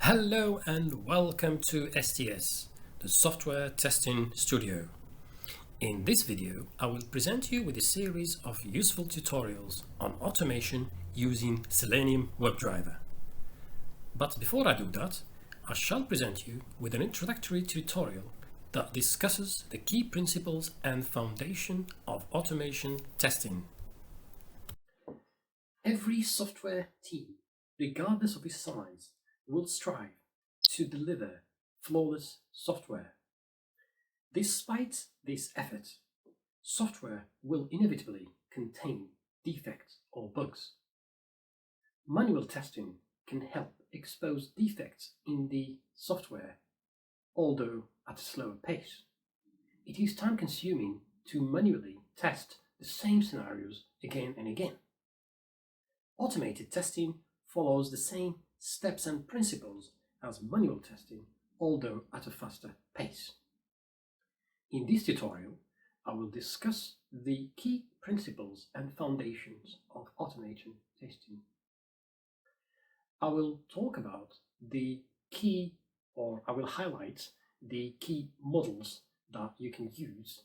Hello and welcome to STS, the Software Testing Studio. In this video, I will present you with a series of useful tutorials on automation using Selenium Webdriver. But before I do that, I shall present you with an introductory tutorial that discusses the key principles and foundation of automation testing. Every software team, regardless of its size, will strive to deliver flawless software. Despite this effort, software will inevitably contain defects or bugs. Manual testing can help expose defects in the software, although at a slower pace. It is time-consuming to manually test the same scenarios again and again. Automated testing follows the same steps and principles as manual testing, although at a faster pace. In this tutorial, I will discuss the key principles and foundations of automation testing. I will talk about I will highlight the key models that you can use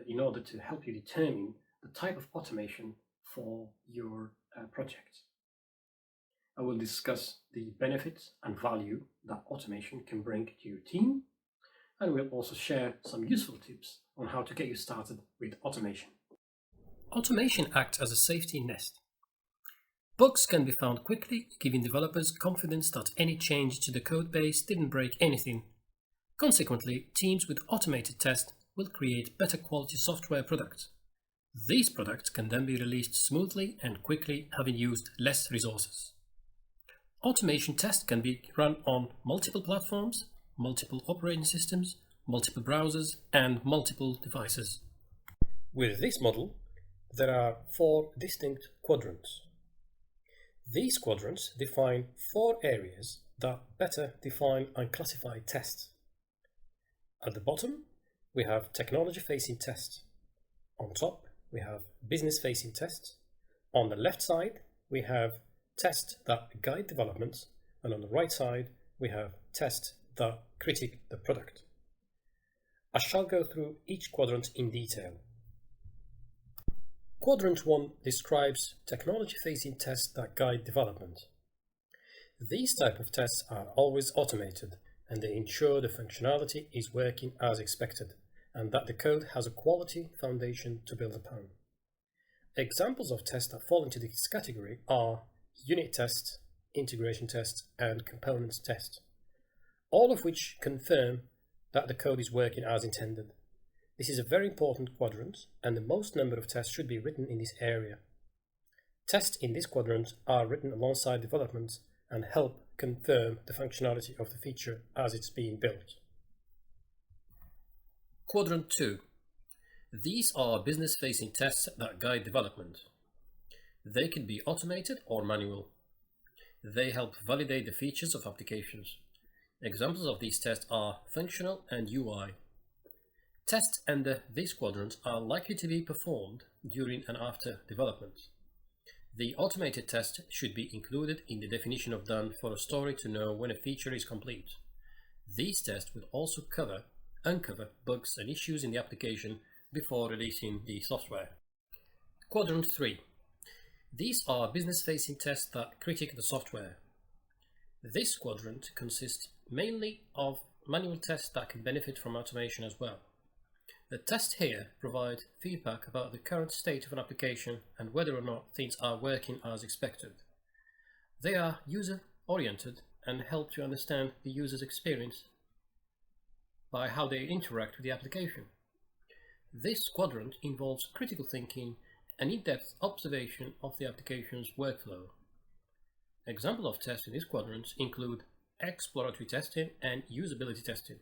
in order to help you determine the type of automation for your project. I will discuss the benefits and value that automation can bring to your team, and we'll also share some useful tips on how to get you started with automation. Automation acts as a safety net. Bugs can be found quickly, giving developers confidence that any change to the code base didn't break anything. Consequently, teams with automated tests will create better quality software products. These products can then be released smoothly and quickly, having used less resources. Automation tests can be run on multiple platforms, multiple operating systems, multiple browsers, and multiple devices. With this model, there are 4 distinct quadrants. These quadrants define 4 areas that better define and classify tests. At the bottom, we have technology-facing tests. On top, we have business-facing tests. On the left side, we have tests that guide development, and on the right side we have tests that critique the product. I shall go through each quadrant in detail. Quadrant 1 describes technology-facing tests that guide development. These type of tests are always automated, and they ensure the functionality is working as expected and that the code has a quality foundation to build upon. Examples of tests that fall into this category are unit tests, integration tests, and components tests, all of which confirm that the code is working as intended. This is a very important quadrant, and the most number of tests should be written in this area. Tests in this quadrant are written alongside development and help confirm the functionality of the feature as it's being built. Quadrant 2. These are business-facing tests that guide development. They can be automated or manual. They help validate the features of applications. Examples of these tests are functional and UI. Tests under this quadrant are likely to be performed during and after development. The automated test should be included in the definition of done for a story to know when a feature is complete. These tests will also uncover bugs and issues in the application before releasing the software. Quadrant 3. These are business-facing tests that critique the software. This quadrant consists mainly of manual tests that can benefit from automation as well. The tests here provide feedback about the current state of an application and whether or not things are working as expected. They are user-oriented and help to understand the user's experience by how they interact with the application. This quadrant involves critical thinking and in-depth observation of the application's workflow. Examples of tests in this quadrant include exploratory testing and usability testing.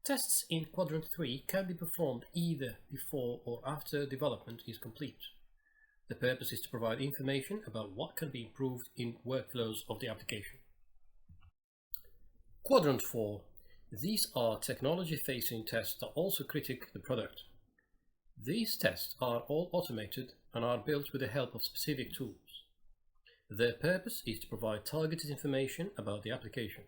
Tests in quadrant 3 can be performed either before or after development is complete. The purpose is to provide information about what can be improved in workflows of the application. Quadrant 4. These are technology-facing tests that also critique the product. These tests are all automated and are built with the help of specific tools. Their purpose is to provide targeted information about the application.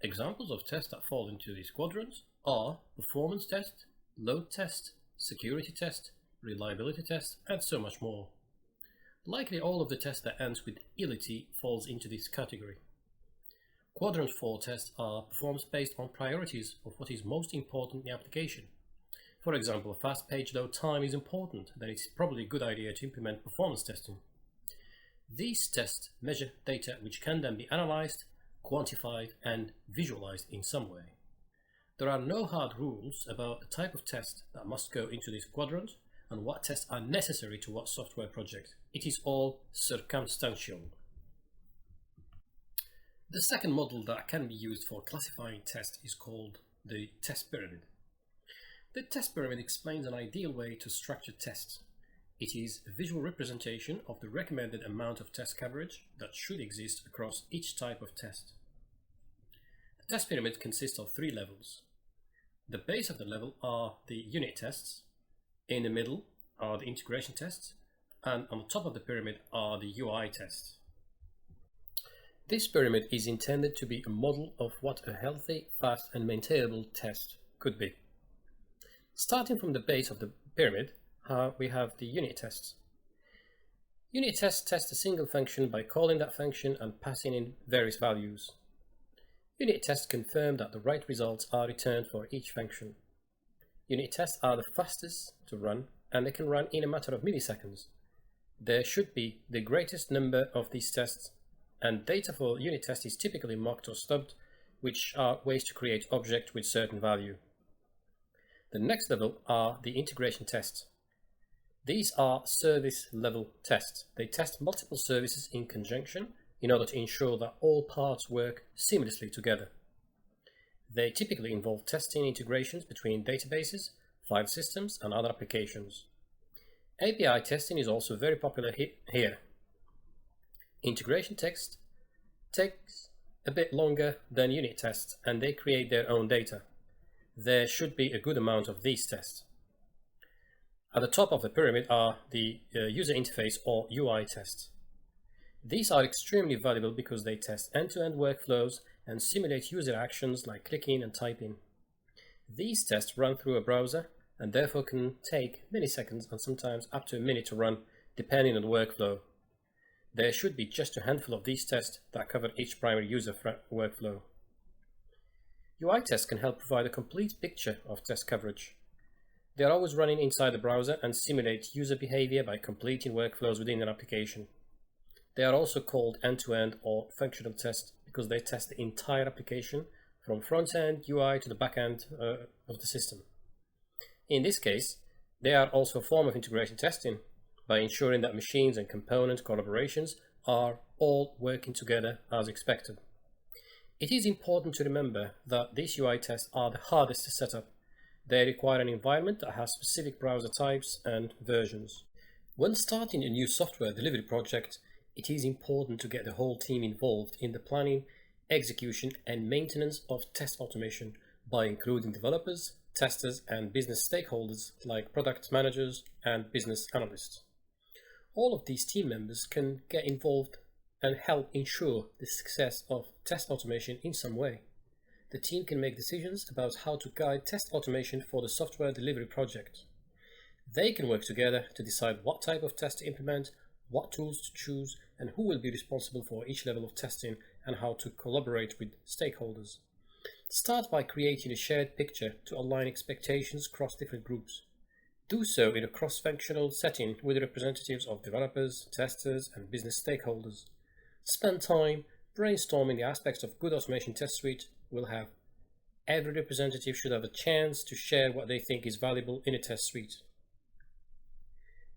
Examples of tests that fall into these quadrants are performance test, load test, security test, reliability test, and so much more. Likely all of the tests that ends with ility falls into this category. Quadrant 4 tests are performance based on priorities of what is most important in the application. For example, a fast page load time is important, then it's probably a good idea to implement performance testing. These tests measure data which can then be analyzed, quantified, and visualized in some way. There are no hard rules about the type of test that must go into this quadrant and what tests are necessary to what software project. It is all circumstantial. The second model that can be used for classifying tests is called the test pyramid. The test pyramid explains an ideal way to structure tests. It is a visual representation of the recommended amount of test coverage that should exist across each type of test. The test pyramid consists of 3 levels. The base of the level are the unit tests, in the middle are the integration tests, and on the top of the pyramid are the UI tests. This pyramid is intended to be a model of what a healthy, fast and maintainable test could be. Starting from the base of the pyramid, we have the unit tests. Unit tests test a single function by calling that function and passing in various values. Unit tests confirm that the right results are returned for each function. Unit tests are the fastest to run, and they can run in a matter of milliseconds. There should be the greatest number of these tests, and data for unit tests is typically mocked or stubbed, which are ways to create objects with certain value. The next level are the integration tests. These are service level tests. They test multiple services in conjunction in order to ensure that all parts work seamlessly together. They typically involve testing integrations between databases, file systems, and other applications. API testing is also very popular here. Integration tests takes a bit longer than unit tests, and they create their own data. There should be a good amount of these tests. At the top of the pyramid are the user interface or UI tests. These are extremely valuable because they test end-to-end workflows and simulate user actions like clicking and typing. These tests run through a browser and therefore can take milliseconds and sometimes up to a minute to run, depending on the workflow. There should be just a handful of these tests that cover each primary user workflow. UI tests can help provide a complete picture of test coverage. They are always running inside the browser and simulate user behavior by completing workflows within an application. They are also called end-to-end or functional tests because they test the entire application from front-end UI to the back-end of the system. In this case, they are also a form of integration testing by ensuring that machines and component collaborations are all working together as expected. It is important to remember that these UI tests are the hardest to set up. They require an environment that has specific browser types and versions. When starting a new software delivery project, it is important to get the whole team involved in the planning, execution, and maintenance of test automation by including developers, testers, and business stakeholders like product managers and business analysts. All of these team members can get involved and help ensure the success of test automation in some way. The team can make decisions about how to guide test automation for the software delivery project. They can work together to decide what type of test to implement, what tools to choose, and who will be responsible for each level of testing, and how to collaborate with stakeholders. Start by creating a shared picture to align expectations across different groups. Do so in a cross-functional setting with representatives of developers, testers, and business stakeholders. Spend time brainstorming the aspects of good automation test suite will have. Every representative should have a chance to share what they think is valuable in a test suite.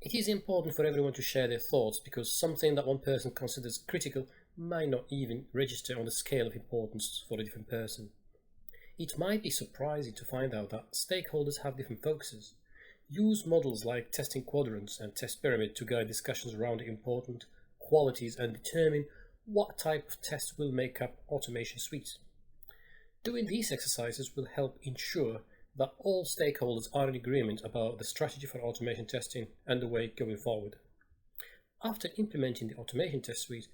It is important for everyone to share their thoughts because something that one person considers critical might not even register on the scale of importance for a different person. It might be surprising to find out that stakeholders have different focuses. Use models like testing quadrants and test pyramid to guide discussions around important qualities and determine what type of test will make up automation suites. Doing these exercises will help ensure that all stakeholders are in agreement about the strategy for automation testing and the way going forward. After implementing the automation test suite,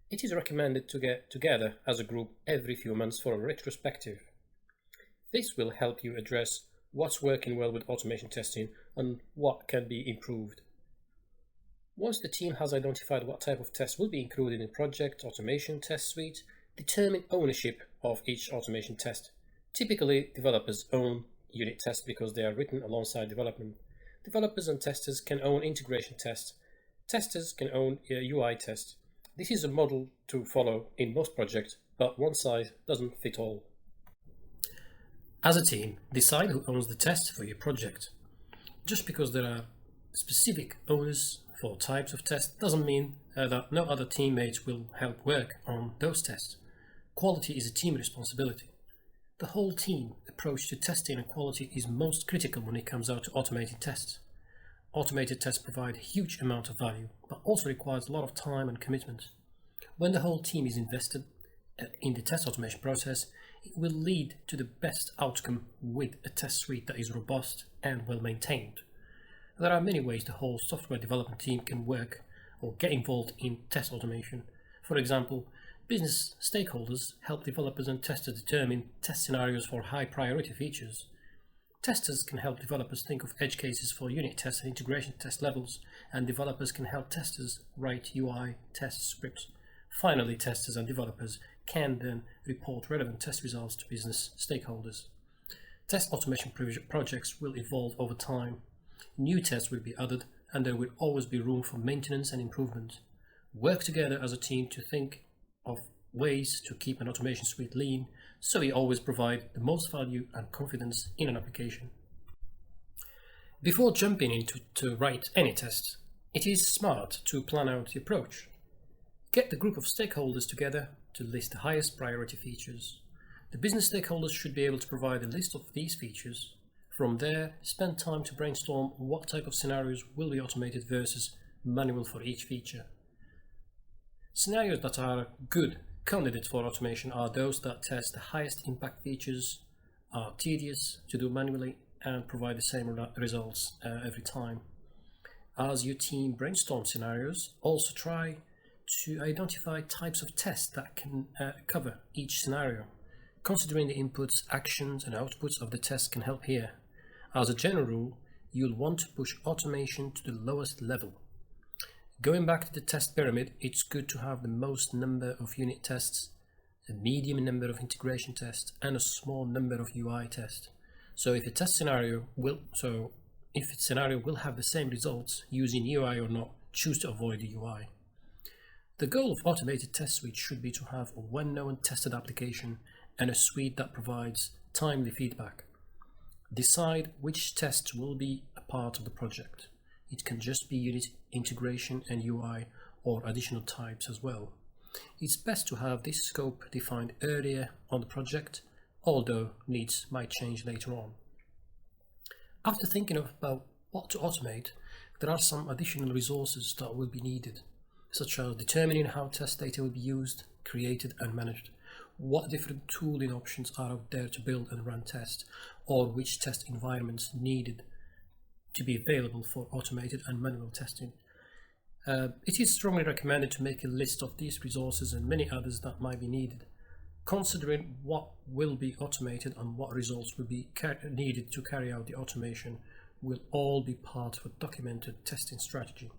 it is recommended to get together as a group every few months for a retrospective. This will help you address what's working well with automation testing and what can be improved. Once the team has identified what type of test will be included in the project automation test suite, determine ownership of each automation test. Typically, developers own unit tests because they are written alongside development. Developers and testers can own integration tests. Testers can own a UI test. This is a model to follow in most projects, but one size doesn't fit all. As a team, decide who owns the test for your project. Just because there are specific owners for types of tests doesn't mean that no other teammates will help work on those tests. Quality is a team responsibility. The whole team approach to testing and quality is most critical when it comes out to automated tests. Automated tests provide a huge amount of value, but also requires a lot of time and commitment. When the whole team is invested in the test automation process, it will lead to the best outcome with a test suite that is robust and well maintained. There are many ways the whole software development team can work or get involved in test automation. For example, business stakeholders help developers and testers determine test scenarios for high priority features. Testers can help developers think of edge cases for unit tests and integration test levels, and developers can help testers write UI test scripts. Finally, testers and developers can then report relevant test results to business stakeholders. Test automation projects will evolve over time. New tests will be added, and there will always be room for maintenance and improvement. Work together as a team to think of ways to keep an automation suite lean, so we always provide the most value and confidence in an application. Before jumping into to write any test, it is smart to plan out the approach. Get the group of stakeholders together to list the highest priority features. The business stakeholders should be able to provide a list of these features. From there, spend time to brainstorm what type of scenarios will be automated versus manual for each feature. Scenarios that are good candidates for automation are those that test the highest impact features, are tedious to do manually, and provide the same results every time. As your team brainstorm scenarios, also try to identify types of tests that can cover each scenario. Considering the inputs, actions, and outputs of the test can help here. As a general rule, you'll want to push automation to the lowest level. Going back to the test pyramid, it's good to have the most number of unit tests, a medium number of integration tests, and a small number of UI tests. So if a scenario will have the same results using UI or not, choose to avoid the UI. The goal of automated test suite should be to have a well-known tested application and a suite that provides timely feedback. Decide which tests will be a part of the project. It can just be unit integration and UI or additional types as well. It's best to have this scope defined earlier on the project, although needs might change later on. After thinking about what to automate, there are some additional resources that will be needed, such as determining how test data will be used, created and managed, what different tooling options are out there to build and run tests, or which test environments needed to be available for automated and manual testing. It is strongly recommended to make a list of these resources and many others that might be needed. Considering what will be automated and what results will be needed to carry out the automation will all be part of a documented testing strategy.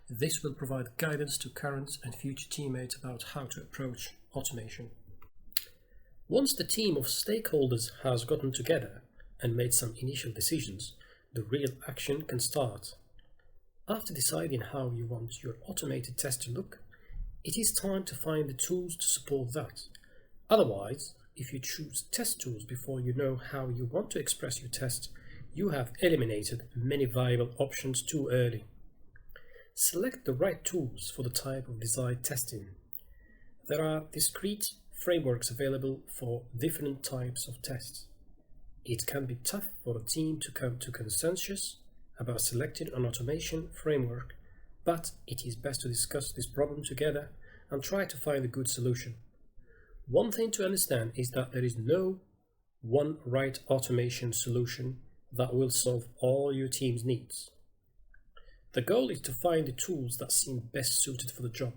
This will provide guidance to current and future teammates about how to approach automation. Once the team of stakeholders has gotten together and made some initial decisions, the real action can start. After deciding how you want your automated test to look, it is time to find the tools to support that. Otherwise, if you choose test tools before you know how you want to express your test, you have eliminated many viable options too early. Select the right tools for the type of desired testing. There are discrete frameworks available for different types of tests. It can be tough for a team to come to consensus about selecting an automation framework, but it is best to discuss this problem together and try to find a good solution. One thing to understand is that there is no one right automation solution that will solve all your team's needs. The goal is to find the tools that seem best suited for the job.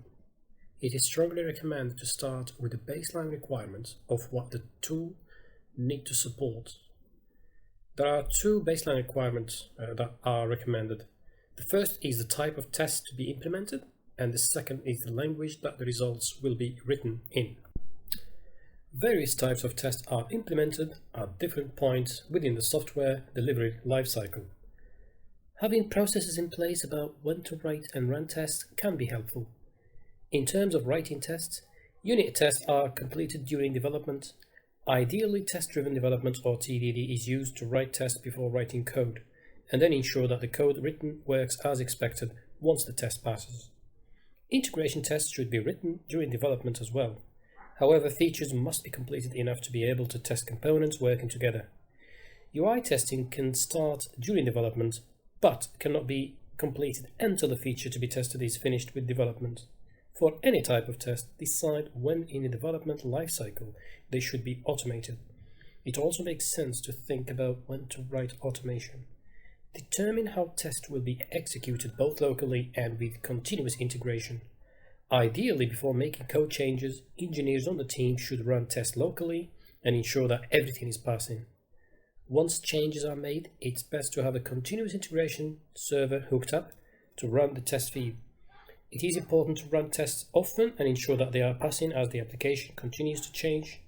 It is strongly recommended to start with the baseline requirements of what the tool needs to support. There are two baseline requirements that are recommended. The first is the type of test to be implemented, and the second is the language that the results will be written in. Various types of tests are implemented at different points within the software delivery lifecycle. Having processes in place about when to write and run tests can be helpful. In terms of writing tests, unit tests are completed during development. Ideally, test-driven development or TDD is used to write tests before writing code, and then ensure that the code written works as expected once the test passes. Integration tests should be written during development as well. However, features must be completed enough to be able to test components working together. UI testing can start during development, but cannot be completed until the feature to be tested is finished with development. For any type of test, decide when in the development lifecycle they should be automated. It also makes sense to think about when to write automation. Determine how tests will be executed both locally and with continuous integration. Ideally, before making code changes, engineers on the team should run tests locally and ensure that everything is passing. Once changes are made, it's best to have a continuous integration server hooked up to run the test feed. It is important to run tests often and ensure that they are passing as the application continues to change.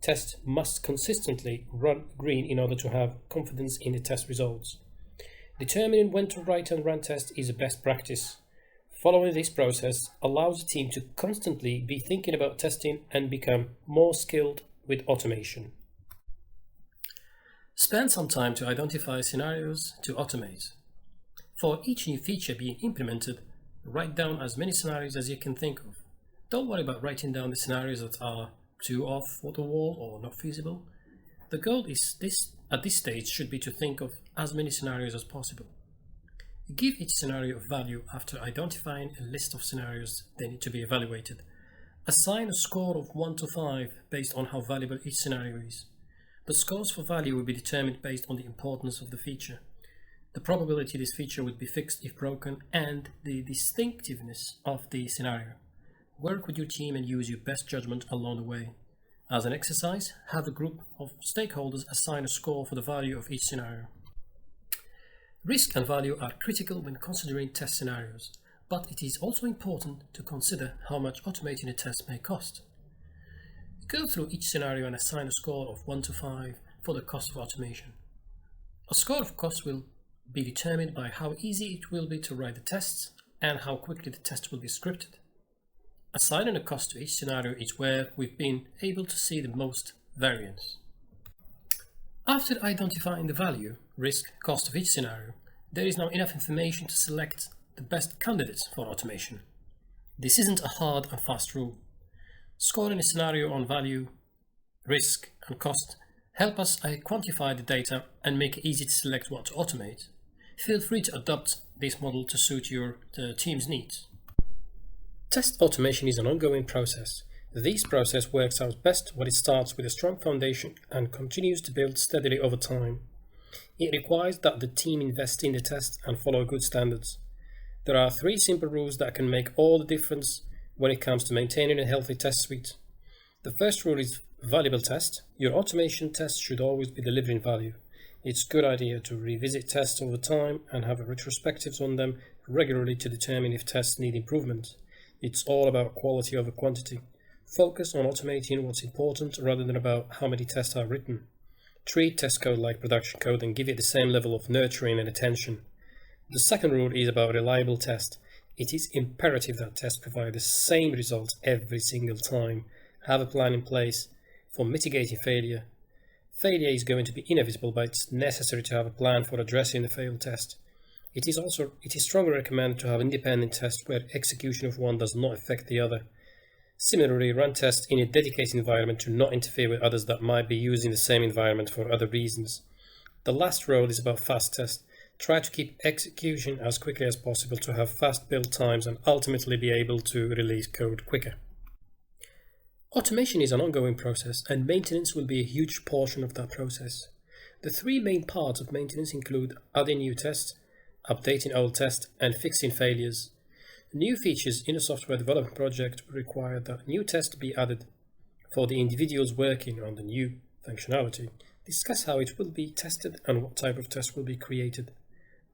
Tests must consistently run green in order to have confidence in the test results. Determining when to write and run tests is a best practice. Following this process allows the team to constantly be thinking about testing and become more skilled with automation. Spend some time to identify scenarios to automate. For each new feature being implemented, write down as many scenarios as you can think of. Don't worry about writing down the scenarios that are too off the wall or not feasible. The goal at this stage should be to think of as many scenarios as possible. Give each scenario a value after identifying a list of scenarios they need to be evaluated. Assign a score of 1 to 5 based on how valuable each scenario is. The scores for value will be determined based on the importance of the feature, the probability this feature would be fixed if broken, and the distinctiveness of the scenario. Work with your team and use your best judgment along the way. As an exercise, have a group of stakeholders assign a score for the value of each scenario. Risk and value are critical when considering test scenarios, but it is also important to consider how much automating a test may cost. Go through each scenario and assign a score of 1 to 5 for the cost of automation. A score of cost will be determined by how easy it will be to write the tests and how quickly the test will be scripted. Assigning a cost to each scenario is where we've been able to see the most variance. After identifying the value, risk, cost of each scenario, there is now enough information to select the best candidates for automation. This isn't a hard and fast rule. Scoring a scenario on value, risk, and cost help us quantify the data and make it easy to select what to automate. Feel free to adopt this model to suit your team's needs. Test automation is an ongoing process. This process works out best when it starts with a strong foundation and continues to build steadily over time. It requires that the team invest in the test and follow good standards. There are 3 simple rules that can make all the difference when it comes to maintaining a healthy test suite. The first rule is valuable test. Your automation tests should always be delivering value. It's a good idea to revisit tests over time and have retrospectives on them regularly to determine if tests need improvement. It's all about quality over quantity. Focus on automating what's important rather than about how many tests are written. Treat test code like production code and give it the same level of nurturing and attention. The second rule is about reliable test. It is imperative that tests provide the same results every single time. Have a plan in place for mitigating failure. Failure is going to be inevitable, but it's necessary to have a plan for addressing the failed test. It is strongly recommended to have independent tests where execution of one does not affect the other. Similarly, run tests in a dedicated environment to not interfere with others that might be using the same environment for other reasons. The last rule is about fast test. Try to keep execution as quickly as possible to have fast build times and ultimately be able to release code quicker. Automation is an ongoing process, and maintenance will be a huge portion of that process. The 3 main parts of maintenance include adding new tests, updating old tests, and fixing failures. New features in a software development project will require that new tests be added. For the individuals working on the new functionality, discuss how it will be tested and what type of test will be created.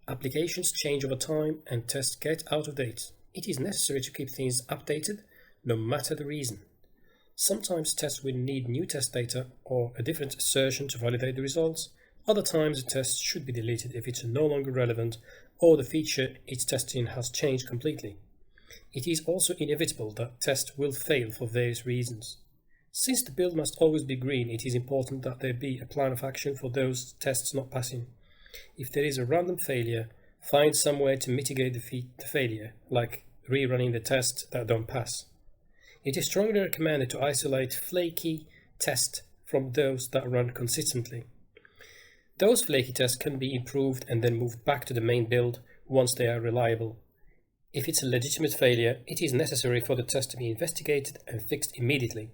Applications change over time and tests get out of date. It is necessary to keep things updated, no matter the reason. Sometimes tests will need new test data or a different assertion to validate the results. Other times a test should be deleted if it's no longer relevant or the feature it's testing has changed completely. It is also inevitable that tests will fail for various reasons. Since the build must always be green, it is important that there be a plan of action for those tests not passing. If there is a random failure, find some way to mitigate the failure, like rerunning the tests that don't pass. It is strongly recommended to isolate flaky tests from those that run consistently. Those flaky tests can be improved and then moved back to the main build once they are reliable. If it's a legitimate failure, it is necessary for the test to be investigated and fixed immediately.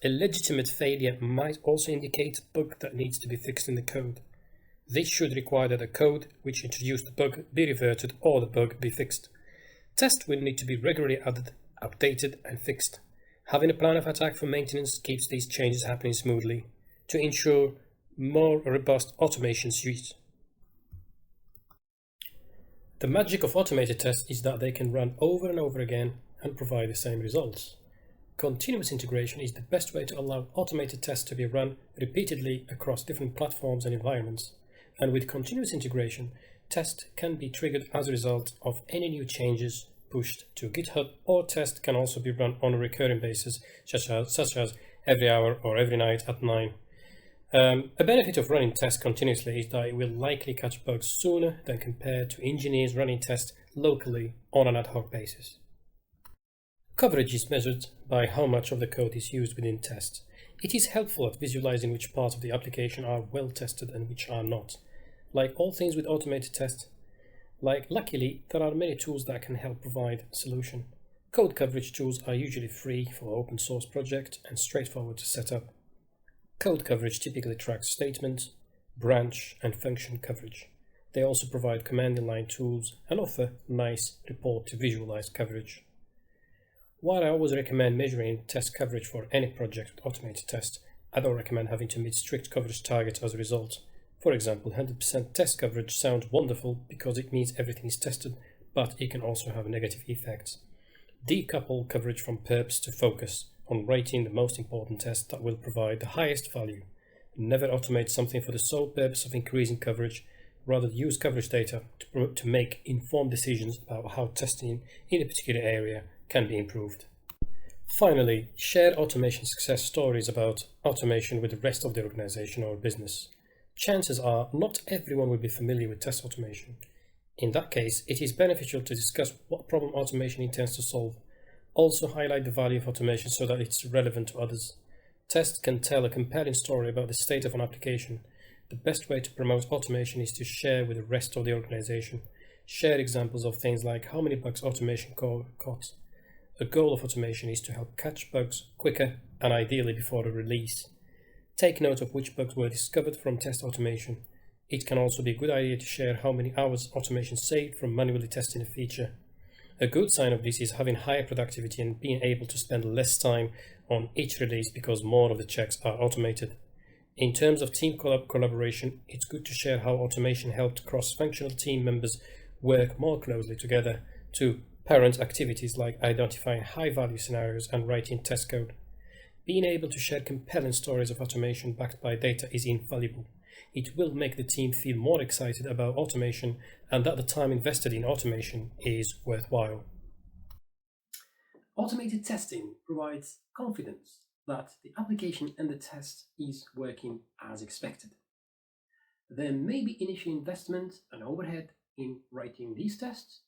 A legitimate failure might also indicate a bug that needs to be fixed in the code. This should require that the code which introduced the bug be reverted or the bug be fixed. Tests will need to be regularly added, updated and fixed. Having a plan of attack for maintenance keeps these changes happening smoothly to ensure more robust automation suite. The magic of automated tests is that they can run over and over again and provide the same results. Continuous integration is the best way to allow automated tests to be run repeatedly across different platforms and environments. And with continuous integration, tests can be triggered as a result of any new changes pushed to GitHub, or tests can also be run on a recurring basis, such as every hour or every night at 9. A benefit of running tests continuously is that it will likely catch bugs sooner than compared to engineers running tests locally on an ad hoc basis. Coverage is measured by how much of the code is used within tests. It is helpful at visualizing which parts of the application are well tested and which are not. Like all things with automated tests, luckily, there are many tools that can help provide a solution. Code coverage tools are usually free for open source projects and straightforward to set up. Code coverage typically tracks statement, branch, and function coverage. They also provide command line tools and offer nice report to visualize coverage. While I always recommend measuring test coverage for any project with automated tests, I don't recommend having to meet strict coverage targets as a result. For example, 100% test coverage sounds wonderful because it means everything is tested, but it can also have negative effects. Decouple coverage from purpose to focus on rating the most important tests that will provide the highest value. Never automate something for the sole purpose of increasing coverage. Rather use coverage data to make informed decisions about how testing in a particular area can be improved. Finally, share automation success stories about automation with the rest of the organization or business. Chances are not everyone will be familiar with test automation. In that case, it is beneficial to discuss what problem automation intends to solve. Also highlight the value of automation so that it's relevant to others. Tests can tell a compelling story about the state of an application. The best way to promote automation is to share with the rest of the organization. Share examples of things like how many bugs automation caught. A goal of automation is to help catch bugs quicker and ideally before a release. Take note of which bugs were discovered from test automation. It can also be a good idea to share how many hours automation saved from manually testing a feature. A good sign of this is having higher productivity and being able to spend less time on each release because more of the checks are automated. In terms of team collaboration, it's good to share how automation helped cross-functional team members work more closely together to parent activities like identifying high-value scenarios and writing test code. Being able to share compelling stories of automation backed by data is invaluable. It will make the team feel more excited about automation and that the time invested in automation is worthwhile. Automated testing provides confidence that the application and the test is working as expected. There may be initial investment and overhead in writing these tests,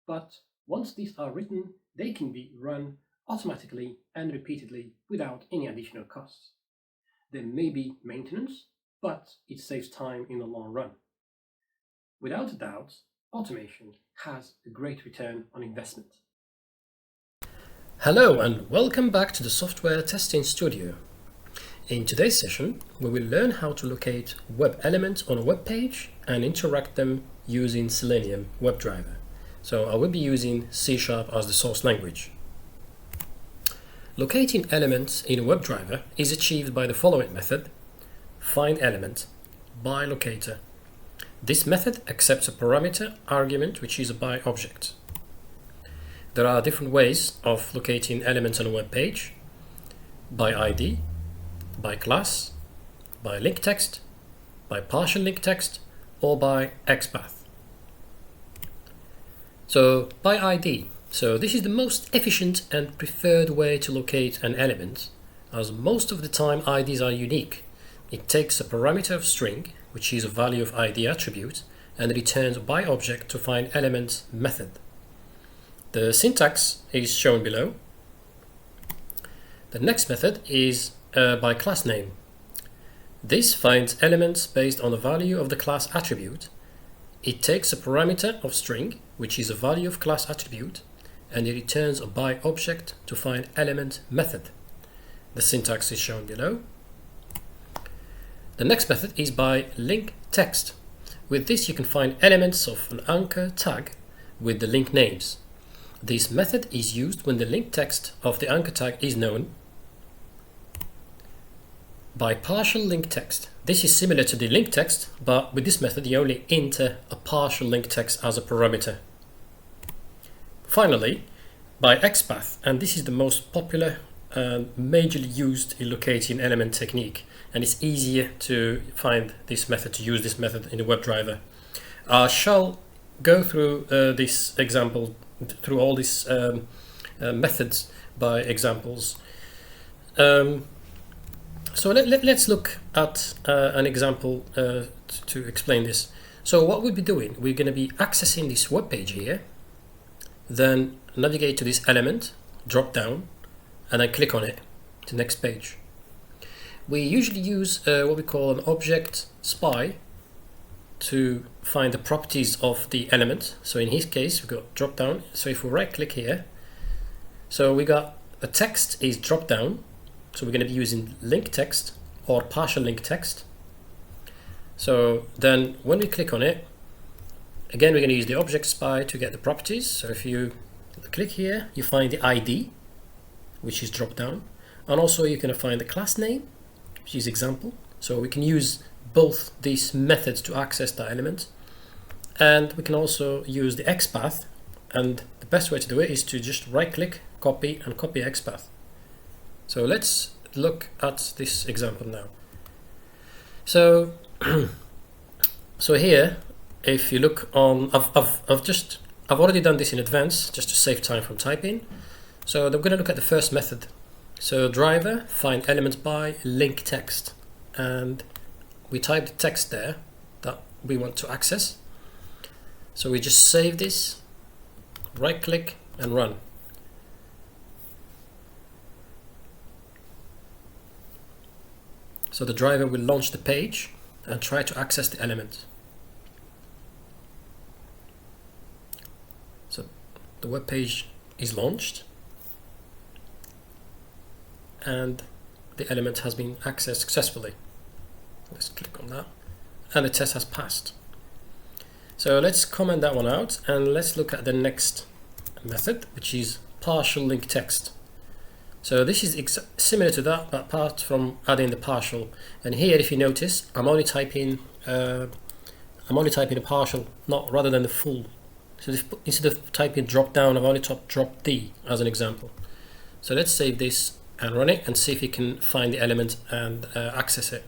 but once these are written, they can be run automatically and repeatedly without any additional costs. There may be maintenance, but it saves time in the long run. Without a doubt, automation has a great return on investment. Hello and welcome back to the Software Testing Studio. In today's session, we will learn how to locate web elements on a web page and interact them using Selenium Webdriver. So I will be using C# as the source language. Locating elements in a WebDriver is achieved by the following method: findElement by locator. This method accepts a parameter argument which is a by object. There are different ways of locating elements on a web page: by ID, by class, by link text, by partial link text, or by XPath. So by ID. So this is the most efficient and preferred way to locate an element, as most of the time IDs are unique. It takes a parameter of string, which is a value of ID attribute, and returns by object to find element method. The syntax is shown below. The next method is by class name. This finds elements based on the value of the class attribute. It takes a parameter of string, which is a value of class attribute, and it returns a by object to find element method. The syntax is shown below. The next method is by link text. With this you can find elements of an anchor tag with the link names. This method is used when the link text of the anchor tag is known. By partial link text. This is similar to the link text, but with this method you only enter a partial link text as a parameter. Finally, by XPath, and this is the most popular and majorly used in locating element technique, and it's easier to find this method, to use this method in the WebDriver. I shall go through this example, through all these methods by examples. So let's look at an example to explain this. So what we'll be doing, we're going to be accessing this web page here, then navigate to this element, drop down, and then click on it to next page. We usually use what we call an object spy to find the properties of the element. So in his case, we've got drop down. So if we right click here, so we got the text is drop down. So we're going to be using link text or partial link text. So then when we click on it, again, we're going to use the object spy to get the properties. So if you click here, you find the ID, which is drop down. And also you can find the class name, which is example. So we can use both these methods to access the element. And we can also use the XPath. And the best way to do it is to just right click, copy, and copy XPath. So let's look at this example now. So, so here, if you look on, I've already done this in advance just to save time from typing. So I'm going to look at the first method. So driver find element by link text, and we type the text there that we want to access. So we just save this, right click, and run. So the driver will launch the page and try to access the element. So the web page is launched and the element has been accessed successfully. Let's click on that, and the test has passed. So let's comment that one out and let's look at the next method, which is partial link text. So this is similar to that, but apart from adding the partial. And here, if you notice, I'm only typing a partial, not rather than the full. So instead of typing drop down, I've only typed drop D as an example. So let's save this and run it and see if you can find the element and access it.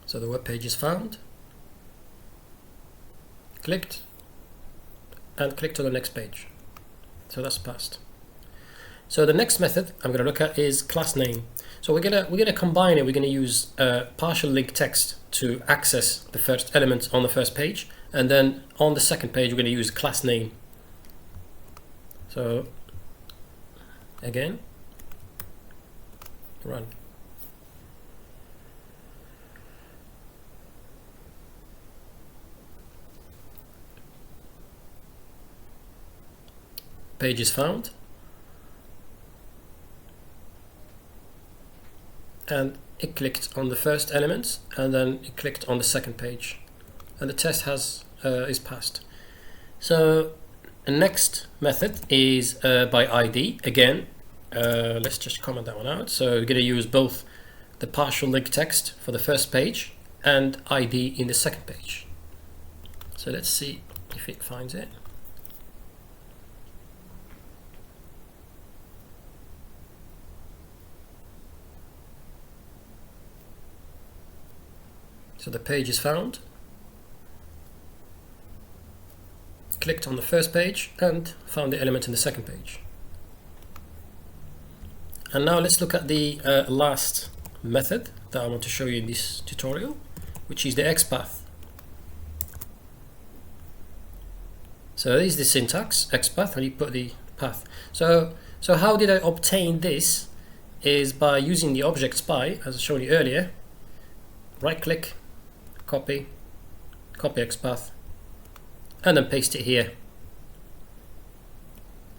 So the web page is found, clicked, and click to the next page. So that's passed. So the next method I'm going to look at is class name. So we're gonna combine it. We're gonna use partial link text to access the first element on the first page, and then on the second page we're gonna use class name. So again, run. Page is found, and it clicked on the first element, and then it clicked on the second page, and the test is passed. So the next method is by ID again. Let's just comment that one out. So we're going to use both the partial link text for the first page and ID in the second page. So let's see if it finds it. So the page is found. Clicked on the first page and found the element in the second page. And now let's look at the last method that I want to show you in this tutorial, which is the XPath. So this is the syntax, XPath, and you put the path. So how did I obtain this is by using the object spy, as I showed you earlier. Right click, copy XPath, and then paste it here.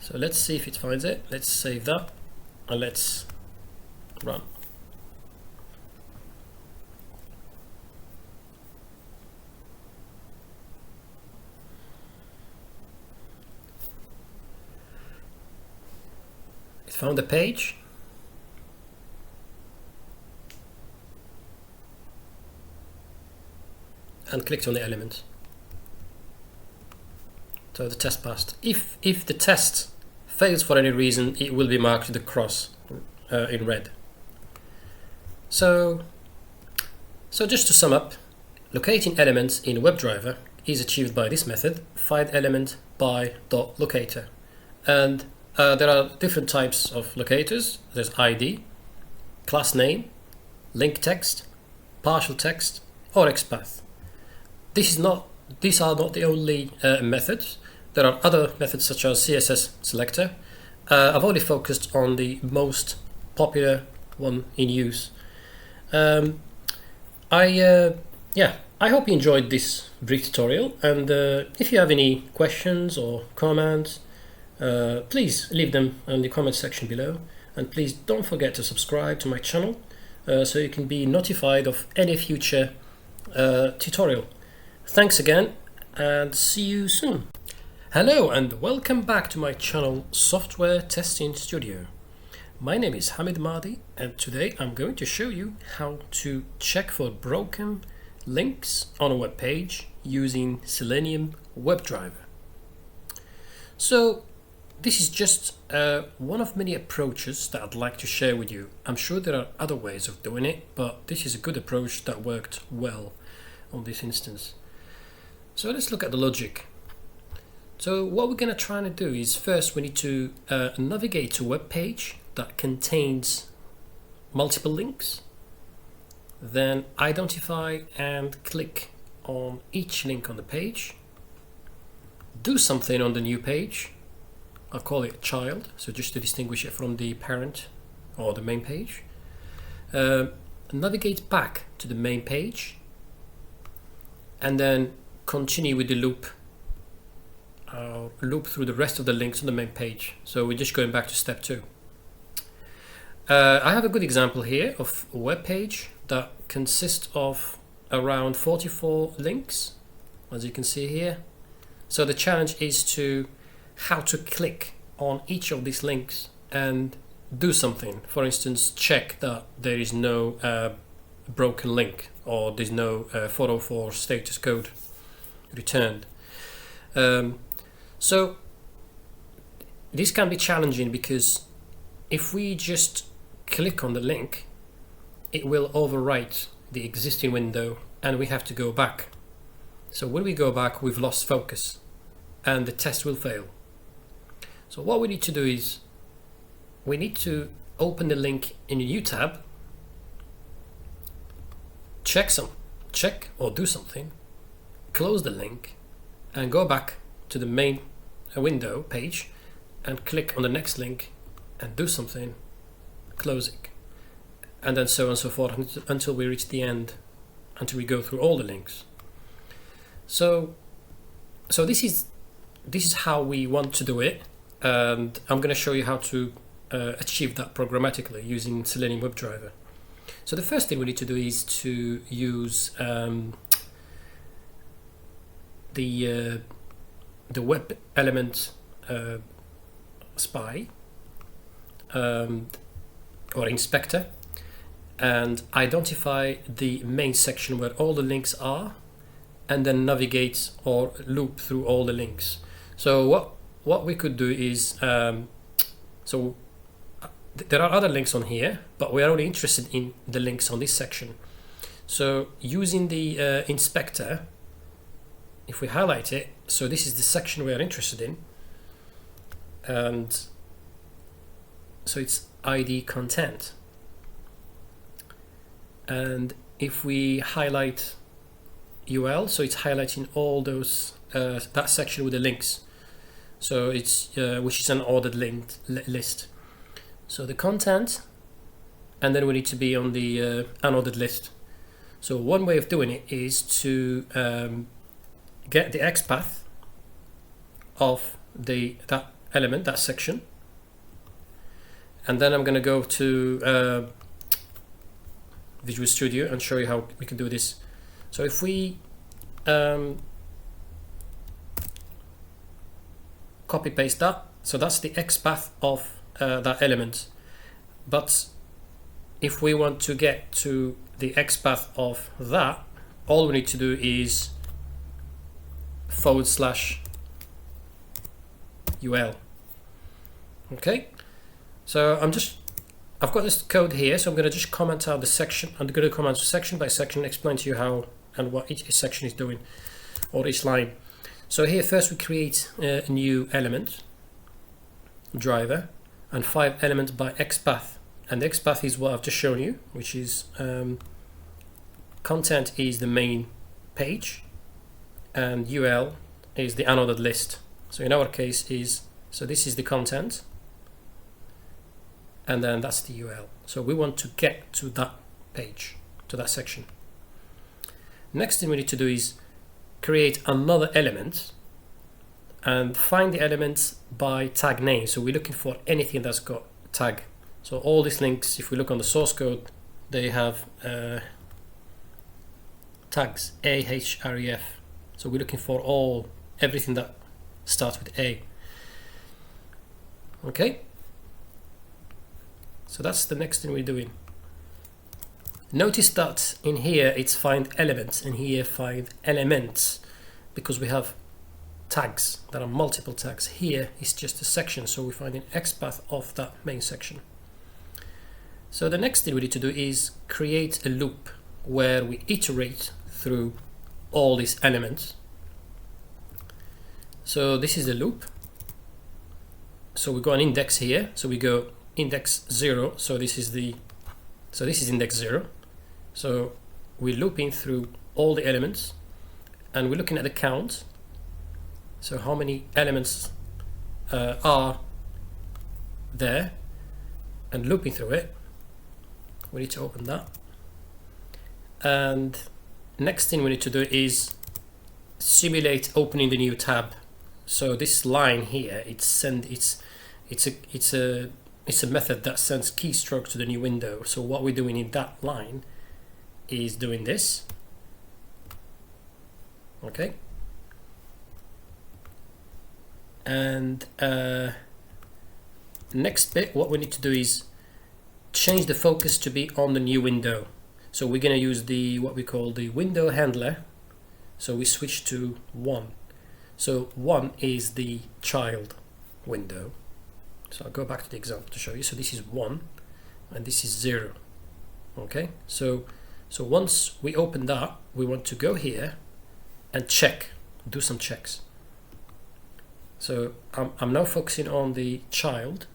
So let's see if it finds it. Let's save that and let's run. It found the page. And clicked on the element. So the test passed. If the test fails for any reason, it will be marked with a cross in red. So just to sum up, locating elements in Webdriver is achieved by this method, find element by .locator. And there are different types of locators. There's ID, class name, link text, partial text, or XPath. These are not the only methods. There are other methods such as CSS selector. I've only focused on the most popular one in use. I hope you enjoyed this brief tutorial, and if you have any questions or comments, please leave them in the comment section below, and please don't forget to subscribe to my channel so you can be notified of any future tutorial. Thanks again, and see you soon. Hello and welcome back to my channel Software Testing Studio. My name is Hamid Mahdi, and today I'm going to show you how to check for broken links on a web page using Selenium Webdriver. So this is just one of many approaches that I'd like to share with you. I'm sure there are other ways of doing it, but this is a good approach that worked well on this instance. So let's look at the logic. So what we're going to try to do is first we need to navigate to a web page that contains multiple links. Then identify and click on each link on the page. Do something on the new page. I'll call it child, so just to distinguish it from the parent or the main page. Navigate back to the main page and then continue with the loop through the rest of the links on the main page. So we're just going back to step 2. I have a good example here of a web page that consists of around 44 links, as you can see here. So the challenge is how to click on each of these links and do something. For instance, check that there is no broken link or there's no 404 status code returned. So this can be challenging because if we just click on the link, it will overwrite the existing window and we have to go back. So when we go back, we've lost focus and the test will fail. So what we need to do is we need to open the link in a new tab, check or do something, close the link and go back to the main window page and click on the next link and do something, close it, and then so on and so forth until we reach the end, until we go through all the links. So this is how we want to do it, and I'm going to show you how to achieve that programmatically using Selenium WebDriver. So the first thing we need to do is to use the web element spy or inspector, and identify the main section where all the links are, and then navigate or loop through all the links. So what we could do is there are other links on here, but we are only interested in the links on this section. So using the inspector, if we highlight it, so this is the section we are interested in, and so it's ID content. And if we highlight UL, so it's highlighting all those that section with the links. So it's which is an ordered linked list. So the content, and then we need to be on the unordered list. So one way of doing it is to get the XPath of that element, that section, and then I'm going to go to Visual Studio and show you how we can do this. So if we copy paste that, so that's the XPath of that element. But if we want to get to the XPath of that, all we need to do is /UL. Okay, so I've got this code here, so I'm going to just comment out the section. I'm going to comment section by section, explain to you how and what each section is doing, or each line. So here first we create a new element driver and 5 elements by XPath, and the XPath is what I've just shown you, which is content is the main page and UL is the unordered list. So in our case so this is the content, and then that's the UL. So we want to get to that page, to that section. Next thing we need to do is create another element and find the elements by tag name. So we're looking for anything that's got tag. So all these links, if we look on the source code, they have tags A, H, R, E, F. So we're looking for everything that starts with A. Okay. So that's the next thing we're doing. Notice that in here it's find elements, and here find elements, because we have tags. There are multiple tags. Here is just a section, so we find an XPath of that main section. So the next thing we need to do is create a loop where we iterate through all these elements. So this is the loop. So we go an index here. So we go index 0. So this is index 0. So we're looping through all the elements, and we're looking at the count. So how many elements are there, and looping through it. We need to open that. And next thing we need to do is simulate opening the new tab. So this line here, it's a method that sends keystrokes to the new window. So what we're doing in that line is doing this. Okay. And next bit, what we need to do is change the focus to be on the new window. So we're going to use what we call the window handler. So we switch to 1. So 1 is the child window. So I'll go back to the example to show you. So this is 1 and this is 0. Okay, so once we open that, we want to go here and do some checks. So I'm now focusing on the child.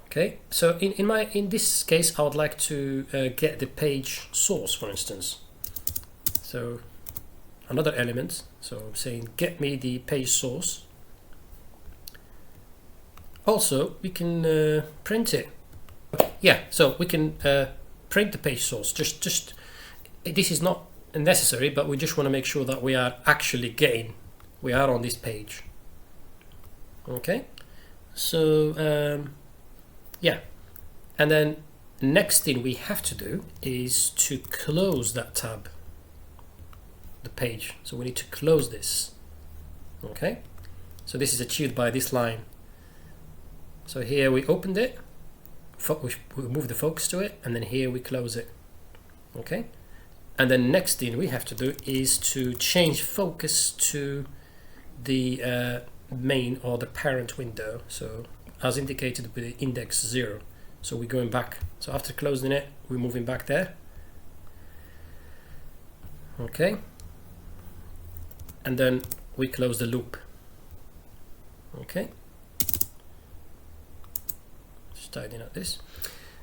Okay, so in this case, I would like to get the page source, for instance. So another element. So I'm saying get me the page source. Also, we can print it. Yeah, so we can print the page source. Just this is not necessary, but we just want to make sure that we are actually we are on this page. Okay, so yeah, and then next thing we have to do is to close that tab, the page. So we need to close this. Okay, so this is achieved by this line. So here we opened it, we move the focus to it, and then here we close it. Okay, and then next thing we have to do is to change focus to the main or the parent window, so as indicated with the index 0. So we're going back. So after closing it, we're moving back there. Okay, and then we close the loop. Okay, just tidying up this.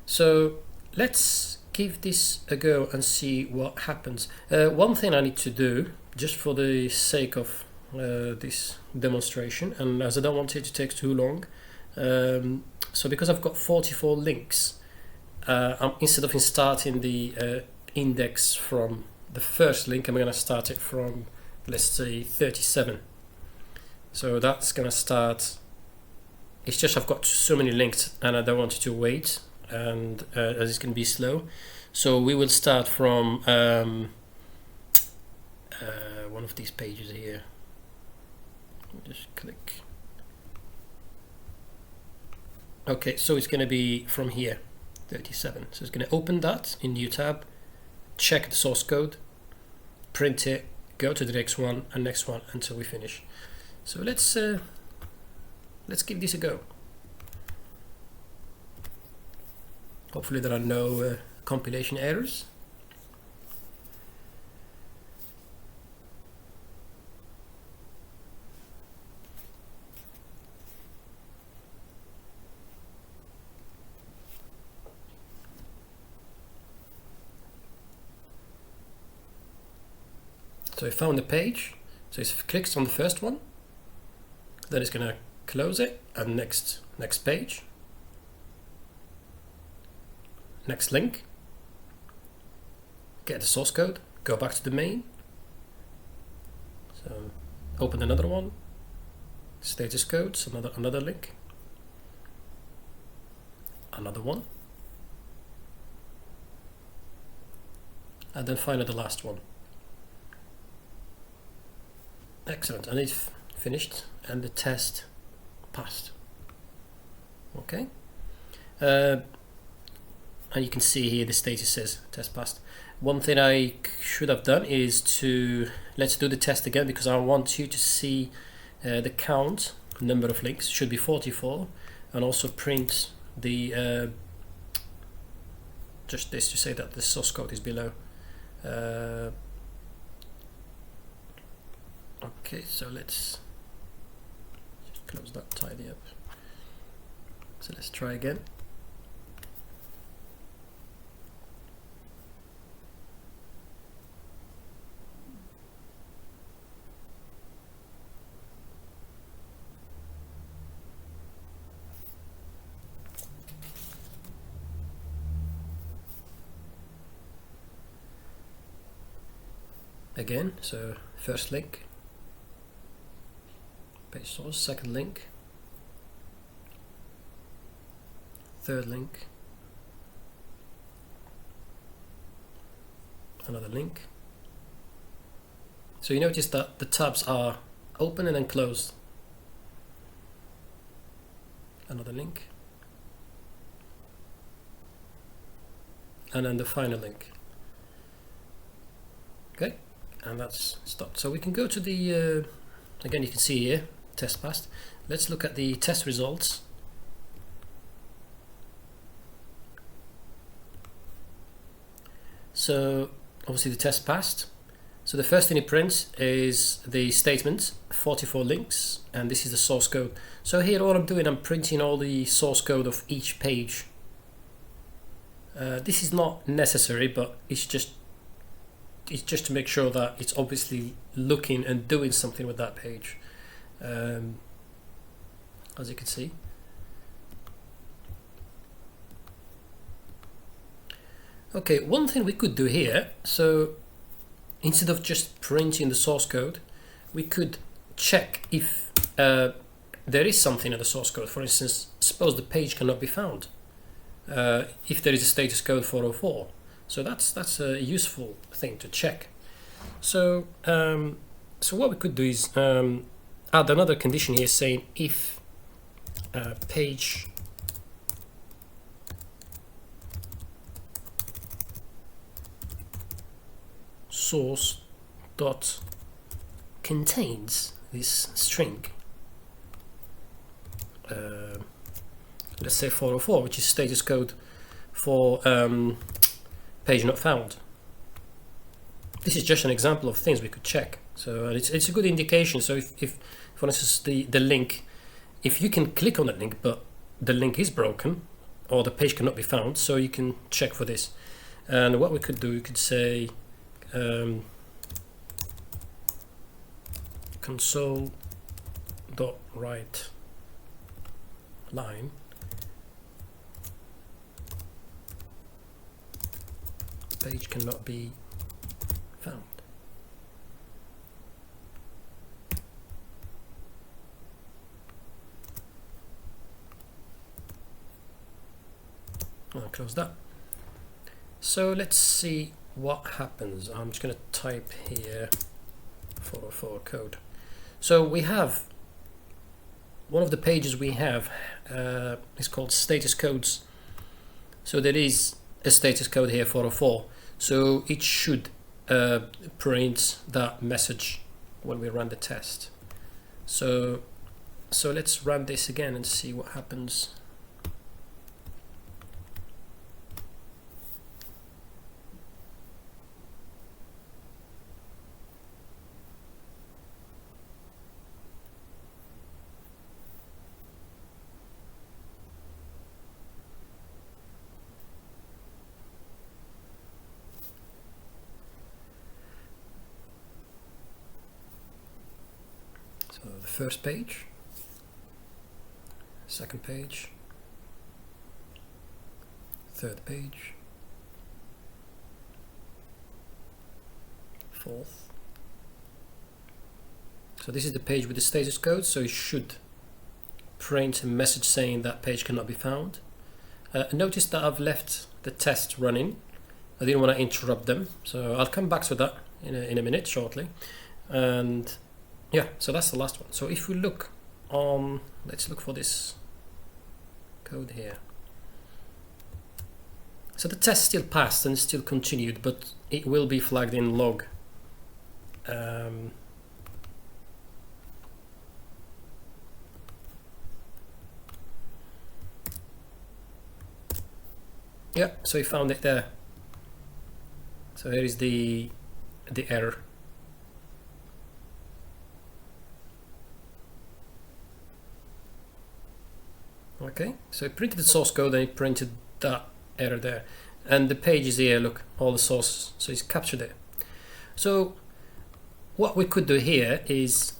So let's give this a go and see what happens. One thing I need to do, just for the sake of this demonstration, and as I don't want it to take too long, so because I've got 44 links, instead of starting the index from the first link, I'm going to start it from, let's say, 37. So that's going to start, it's just I've got so many links and I don't want it to wait, and as it's going to be slow. So we will start from one of these pages here. Just click. Okay, so it's going to be from here, 37. So it's going to open that in new tab, check the source code, print it, go to the next one and next one until we finish. So let's give this a go. Hopefully there are no compilation errors. So I found the page, so it clicks on the first one, then it's going to close it, and next page, next link, get the source code, go back to the main, so open another one, status codes, another link, another one, and then finally the last one. Excellent, and it's finished and the test passed. Okay, and you can see here the status says test passed. One thing I should have done is let's do the test again, because I want you to see the count, number of links should be 44, and also print the just this to say that the source code is below. Okay, so let's just close that, tidy up. So let's try again. Again, so first link, page source, second link, third link, another link. So you notice that the tabs are open and then closed. Another link, and then the final link. Okay, and that's stopped. So we can go to the again, you can see here test passed. Let's look at the test results. So obviously the test passed. So the first thing it prints is the statement, 44 links, and this is the source code. So here all I'm doing, I'm printing all the source code of each page. This is not necessary, but it's just to make sure that it's obviously looking and doing something with that page. As you can see. Okay, one thing we could do here, so instead of just printing the source code, we could check if there is something in the source code. For instance, suppose the page cannot be found. if there is a status code 404. So that's a useful thing to check. So so what we could do is add another condition here saying if page source dot contains this string, let's say 404, which is status code for page not found. This is just an example of things we could check. So it's a good indication. So if for instance the link, if you can click on that link but the link is broken or the page cannot be found, so you can check for this. And what we could do, we could say console dot write line page cannot be found. I'll close that. So let's see what happens. I'm just going to type here 404 code. So we have one of the pages we have is called status codes. So there is a status code here 404. So it should print that message when we run the test. So let's run this again and see what happens. So the first page, second page, third page, fourth. So this is the page with the status code, so it should print a message saying that page cannot be found. Notice that I've left the test running. I didn't want to interrupt them, so I'll come back to that in a minute shortly. And yeah, so that's the last one. So if we look on, let's look for this code here. So the test still passed and still continued, but it will be flagged in log. Yeah, so he found it there. So here is the error. Okay, so it printed the source code and it printed that error there. And the page is here, look, all the sources, so it's captured it. So what we could do here is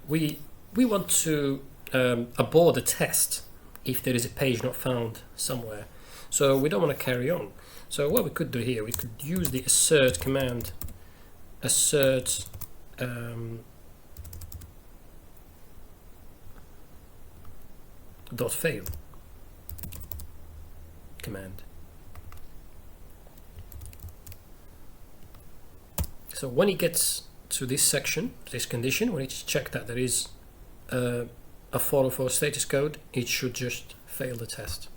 we want to abort the test if there is a page not found somewhere. So we don't want to carry on. So what we could do here, we could use the assert command, assert .fail command. So when it gets to this section, this condition, when it's checked that there is a 404 status code, it should just fail the test.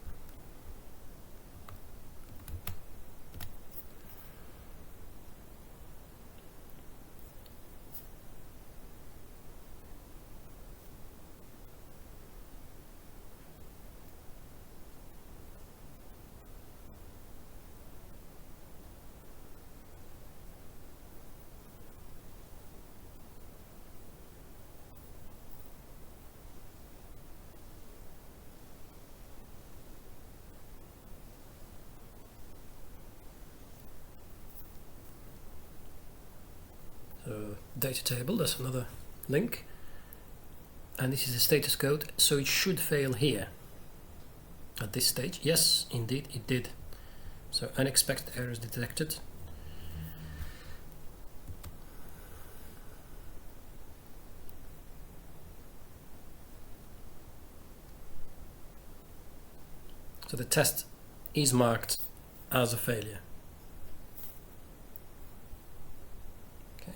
Data table, that's another link, and this is the status code, so it should fail here at this stage. Yes, indeed it did. So unexpected errors detected. So the test is marked as a failure. Okay.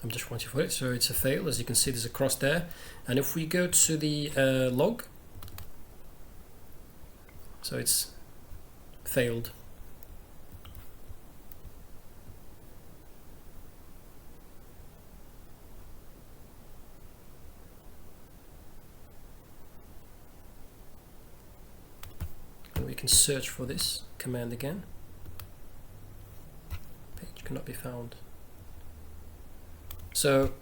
I'm just waiting for it. So it's a fail. As you can see, there's a cross there. And if we go to the log, so it's failed. And we can search for this command again. Page cannot be found. So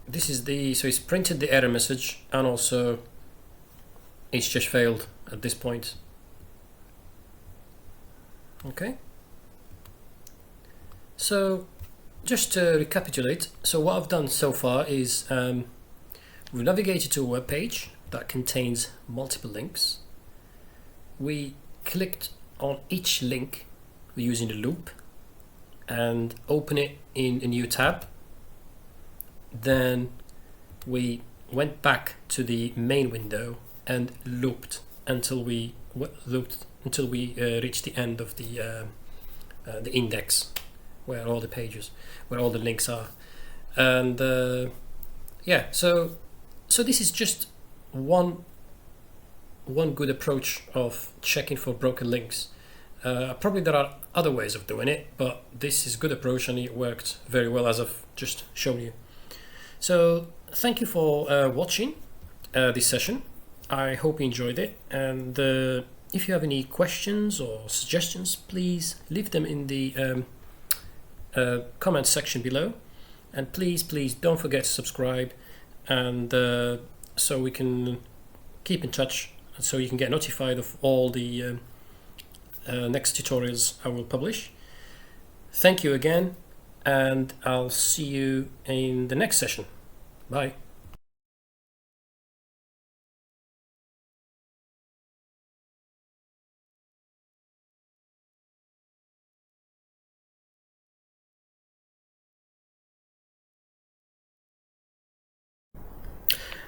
this is so it's printed the error message, and also it's just failed at this point. Okay. So just to recapitulate, so what I've done so far is we've navigated to a web page that contains multiple links. We clicked on each link using the loop and open it in a new tab. Then we went back to the main window and looped until we reached the end of the index, where all the pages, where all the links are. And yeah, so this is just one good approach of checking for broken links. Probably there are other ways of doing it, but this is a good approach and it worked very well, as I've just shown you. So thank you for watching this session. I hope you enjoyed it, and if you have any questions or suggestions, please leave them in the comment section below, and please don't forget to subscribe, and so we can keep in touch, and so you can get notified of all the next tutorials I will publish. Thank you again, and I'll see you in the next session. Bye.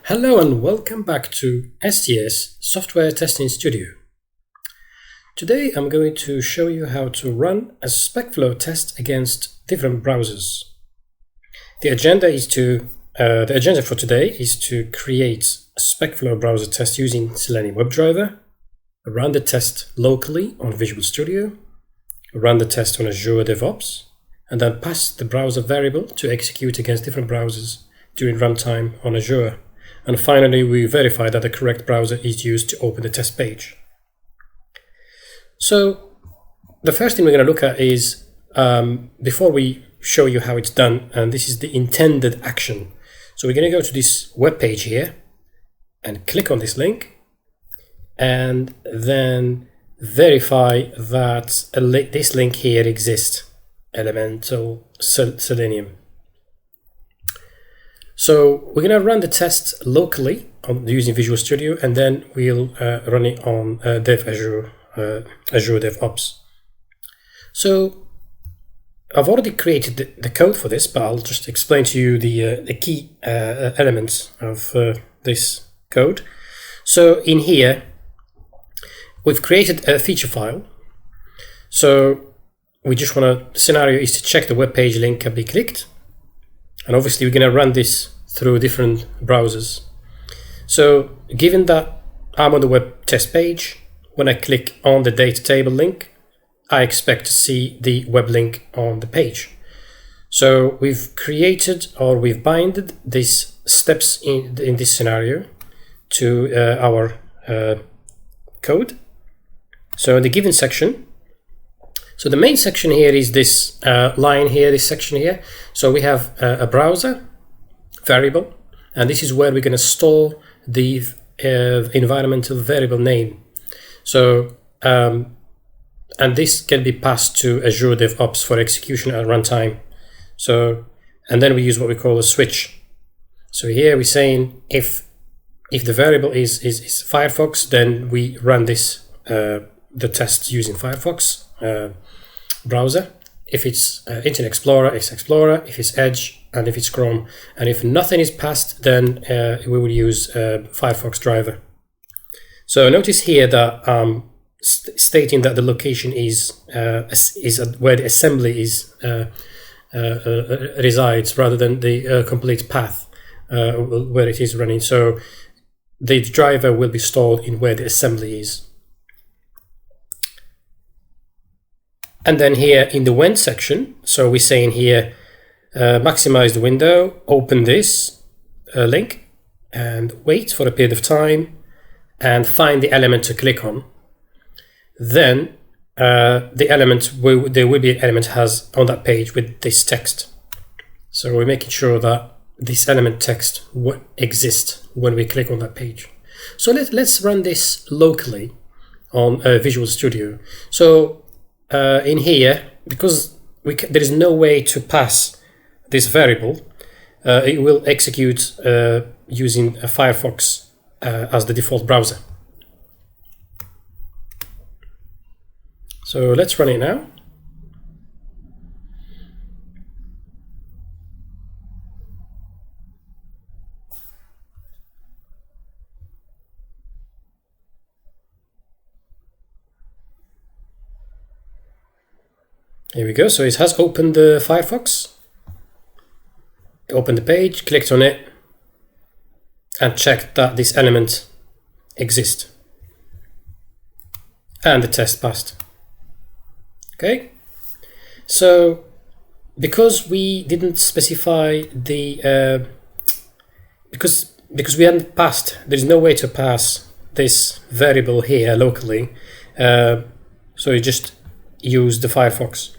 Hello and welcome back to STS Software Testing Studio. Today I'm going to show you how to run a SpecFlow test against different browsers. The agenda for today is to create a SpecFlow browser test using Selenium Webdriver, run the test locally on Visual Studio, run the test on Azure DevOps, and then pass the browser variable to execute against different browsers during runtime on Azure. And finally, we verify that the correct browser is used to open the test page. So the first thing we're going to look at is, before we show you how it's done, and this is the intended action. So we're going to go to this web page here and click on this link, and then verify that this link here exists, Elemental Selenium. So we're going to run the test locally using Visual Studio, and then we'll run it on Azure DevOps. So I've already created the code for this, but I'll just explain to you the key elements of this code. So in here, we've created a feature file. So we just want the scenario is to check the web page link can be clicked. And obviously we're going to run this through different browsers. So given that I'm on the web test page, when I click on the data table link, I expect to see the web link on the page. So we've created, or we've binded these steps in this scenario to our code. So in the given section, so the main section here is this line here, this section here. So we have a browser variable, and this is where we're going to store the environmental variable name. So, and this can be passed to Azure DevOps for execution at runtime. So, and then we use what we call a switch. So here we're saying if the variable is Firefox, then we run this the test using Firefox browser. if it's Internet Explorer, it's Explorer, if it's Edge, and if it's Chrome. And if nothing is passed, then we will use Firefox driver. So notice here that stating that the location is where the assembly is resides, rather than the complete path where it is running. So the driver will be stored in where the assembly is. And then here in the when section, so we're saying here, maximize the window, open this link, and wait for a period of time, and find the element to click on. Then the element there will be an element has on that page with this text. So we're making sure that this element text exists when we click on that page. So let's run this locally on Visual Studio. So in here, because there is no way to pass this variable, it will execute using a Firefox as the default browser. So let's run it now. Here we go. So it has opened the Firefox. Opened the page, clicked on it, and checked that this element exists. And the test passed. Okay. So because we didn't specify the because we hadn't passed, there's no way to pass this variable here locally. So you just use the Firefox.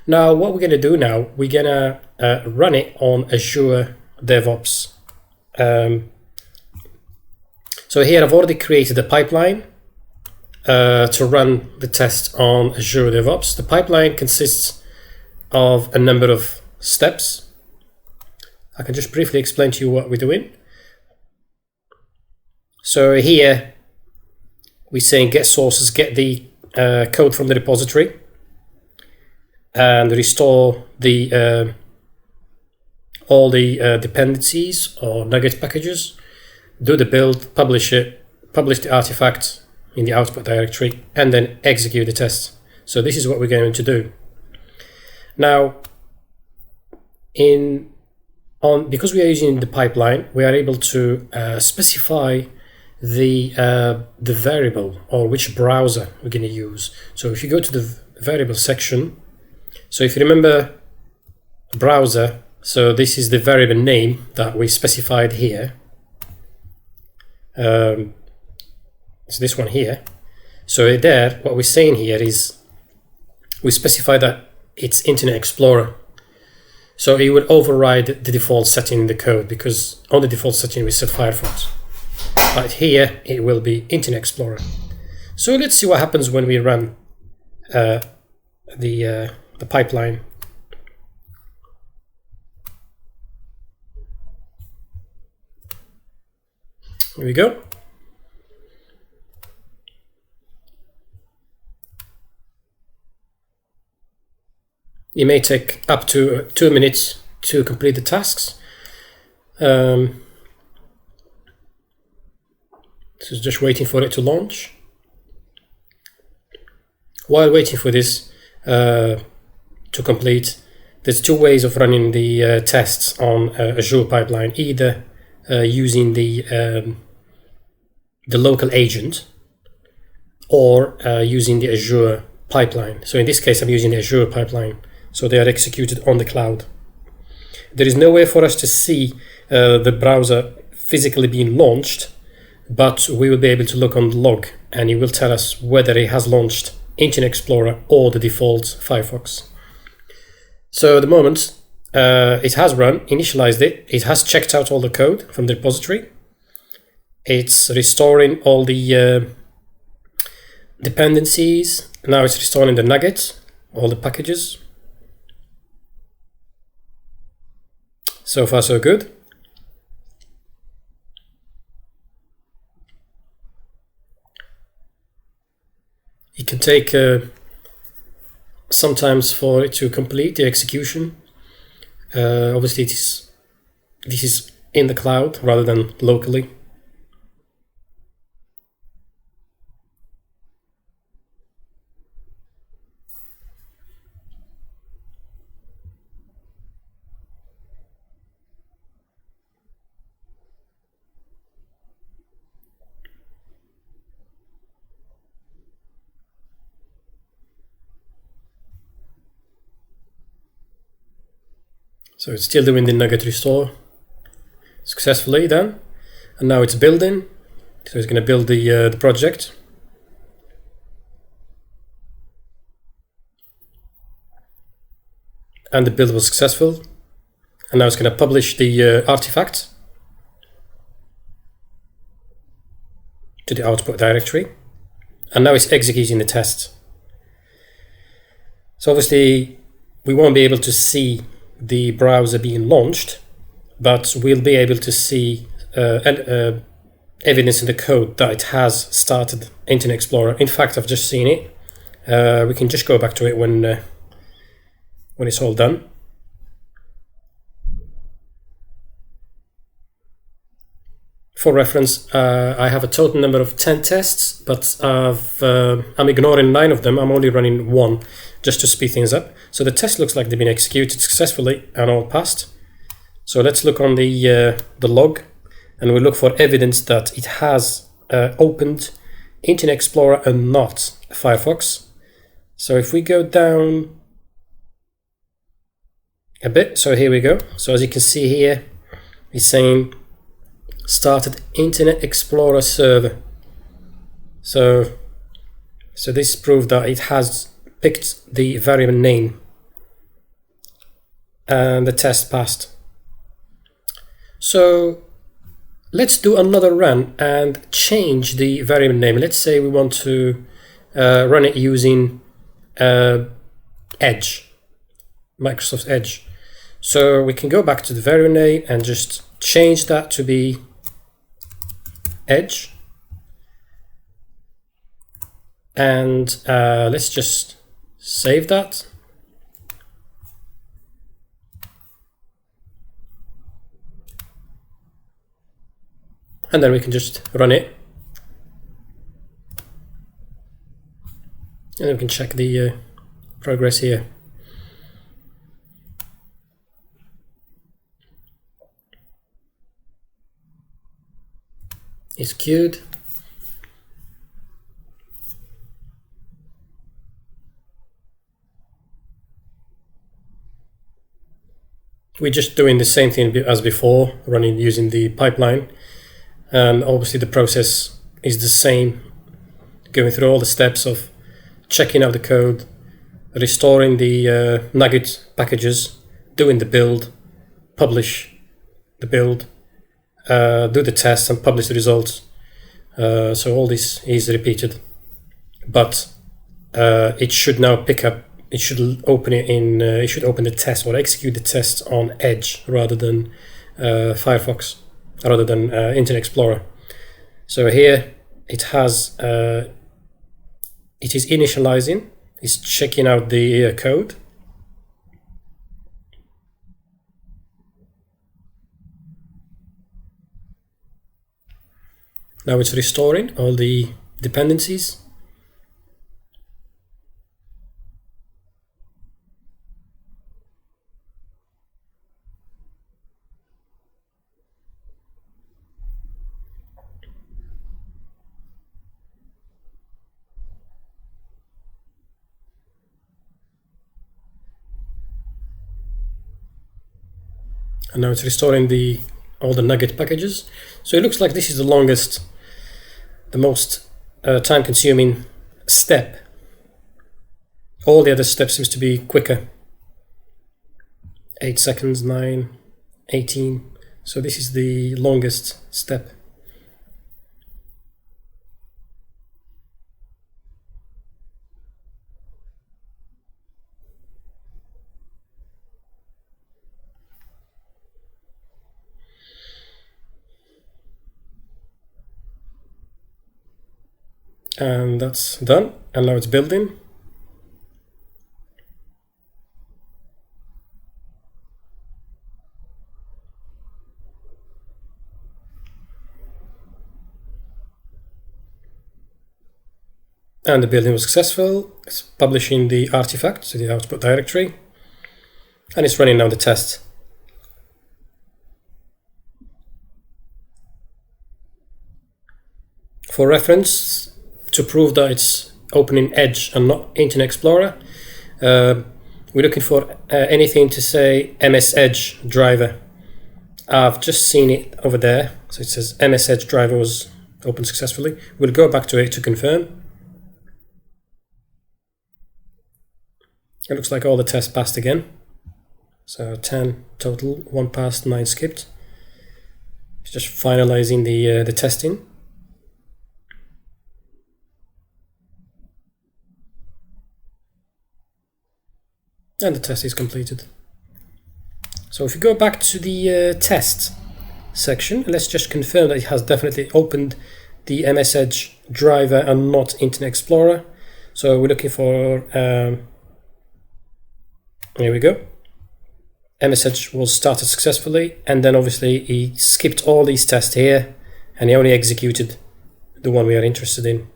Now, what we're going to do now, we're going to run it on Azure DevOps. So here I've already created a pipeline to run the test on Azure DevOps. The pipeline consists of a number of steps. I can just briefly explain to you what we're doing. So here we're saying get sources, get the code from the repository, and restore the all the dependencies or NuGet packages, do the build, publish it, publish the artifact in the output directory, and then execute the test. So this is what we're going to do. Now, because we are using the pipeline, we are able to specify the variable or which browser we're going to use. So if you go to the variable section, so if you remember browser, so this is the variable name that we specified here. It's this one here. So there, what we're saying here is we specify that it's Internet Explorer. So it will override the default setting in the code, because on the default setting we set Firefox. But here it will be Internet Explorer. So let's see what happens when we run the pipeline. Here we go. It may take up to 2 minutes to complete the tasks. So just waiting for it to launch. While waiting for this to complete, there's two ways of running the tests on Azure pipeline. Either using the local agent, or using the Azure pipeline. So in this case, I'm using the Azure pipeline. So they are executed on the cloud. There is no way for us to see the browser physically being launched, but we will be able to look on the log, and it will tell us whether it has launched Internet Explorer or the default Firefox. So at the moment, it has run, initialized it. It has checked out all the code from the repository. It's restoring all the dependencies. Now it's restoring the NuGet, all the packages. So far, so good. It can take sometimes for it to complete the execution. Obviously, this is in the cloud rather than locally. So it's still doing the nugget restore successfully then, and now it's building. So it's going to build the project. And the build was successful. And now it's going to publish the artifact to the output directory. And now it's executing the test. So obviously we won't be able to see the browser being launched, but we'll be able to see evidence in the code that it has started Internet Explorer. In fact, I've just seen it. We can just go back to it when it's all done. For reference, I have a total number of 10 tests, but I'm ignoring 9 of them. I'm only running 1 just to speed things up. So the test looks like they've been executed successfully and all passed. So let's look on the log, and we look for evidence that it has opened Internet Explorer and not Firefox. So if we go down a bit, so here we go. So as you can see here, it's saying started Internet Explorer server. So this proved that it has picked the variable name, and the test passed. So let's do another run and change the variable name. Let's say we want to run it using Edge, Microsoft Edge. So we can go back to the variable name and just change that to be Edge. And let's just save that. And then we can just run it. And then we can check the progress here. It's queued. We're just doing the same thing as before, running using the pipeline. And obviously the process is the same, going through all the steps of checking out the code, restoring the nugget packages, doing the build, publish the build, do the test and publish the results. So all this is repeated, but it should now pick up, it should open it in, it should open the test or execute the test on Edge rather than Firefox, rather than Internet Explorer. So here it has, it is initializing, it's checking out the code. Now it's restoring all the dependencies. And now it's restoring all the nugget packages. So it looks like this is the longest, the most time-consuming step. All the other steps seems to be quicker. 8 seconds, 9, 18. So this is the longest step. And that's done, and now it's building. And the building was successful. It's publishing the artifact to the output directory, and it's running now the test. For reference, to prove that it's opening Edge and not Internet Explorer, we're looking for anything to say MS Edge driver. I've just seen it over there, so it says MS Edge driver was opened successfully. We'll go back to it to confirm. It looks like all the tests passed again. So 10 total, 1 passed, 9 skipped. It's just finalizing the testing. And the test is completed. So if you go back to the test section, let's just confirm that it has definitely opened the MS Edge driver and not Internet Explorer. So we're looking for, here we go. MS Edge was started successfully, and then obviously he skipped all these tests here and he only executed the one we are interested in,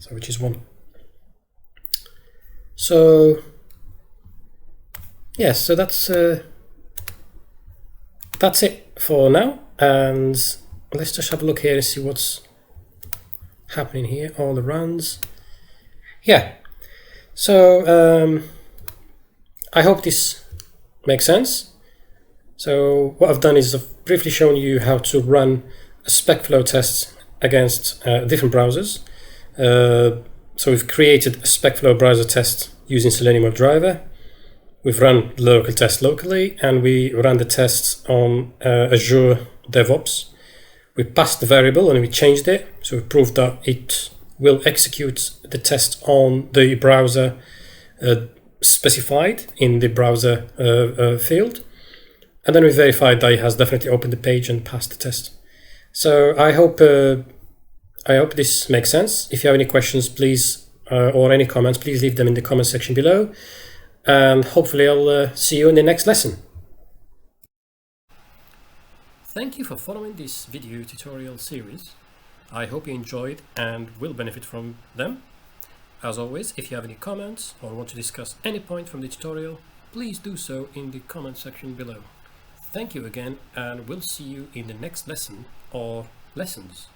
so which is 1. So yes, so that's it for now, and let's just have a look here and see what's happening here. All the runs. Yeah, so I hope this makes sense. So what I've done is I've briefly shown you how to run a SpecFlow test against different browsers. So we've created a SpecFlow browser test using Selenium Webdriver. We've run the local test locally, and we ran the tests on Azure DevOps. We passed the variable and we changed it, so we proved that it will execute the test on the browser specified in the browser field, and then we verified that it has definitely opened the page and passed the test. So I hope this makes sense. If you have any questions, please, or any comments, please leave them in the comment section below, and hopefully I'll see you in the next lesson. Thank you for following this video tutorial series. I hope you enjoyed and will benefit from them. As always, if you have any comments or want to discuss any point from the tutorial, please do so in the comment section below. Thank you again, and we'll see you in the next lesson or lessons.